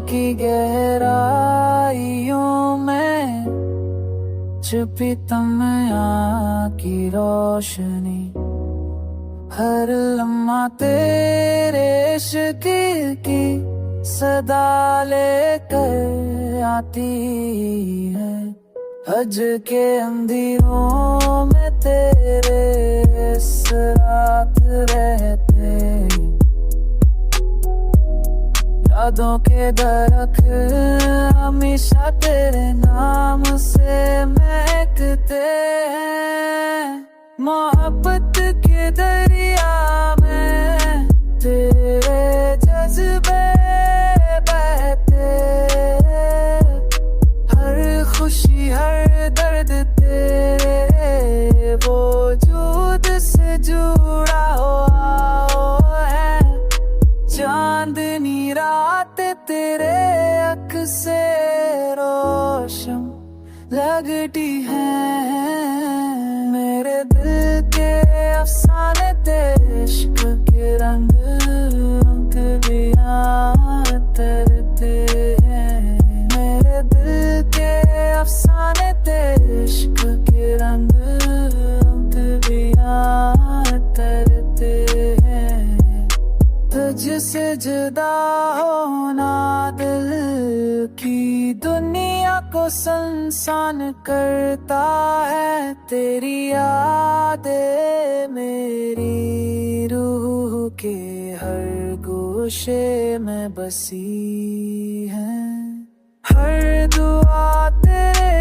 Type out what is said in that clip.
की गहराइयों में छुपी तमन्ना की रोशनी, हर लम्हा तेरे इश्क की सदा लेकर आती है। हज के अंधेरों में तेरे रात रहते, यादों के दरख्त हमेशा तेरे नाम से महकते हैं। मोहब्बत के दरिया में तेरे जज्बे बहते, हर खुशी हर दर्द तेरे वजूद से जुड़ा हुआ है। चांदनी रात तेरे अख से रोशन लगती है। मेरे दिल के अफसाने तेरे इश्क के रंग तरते हैं। मेरे दिल के अफसाने तेरे इश्क के रंग तरते हैं। तुझसे जुदा होना दिल की दुनिया को सुनसान करता है। तेरी यादें मेरी रूह के हर गोशे में बसी हैं। हर दुआ तेरे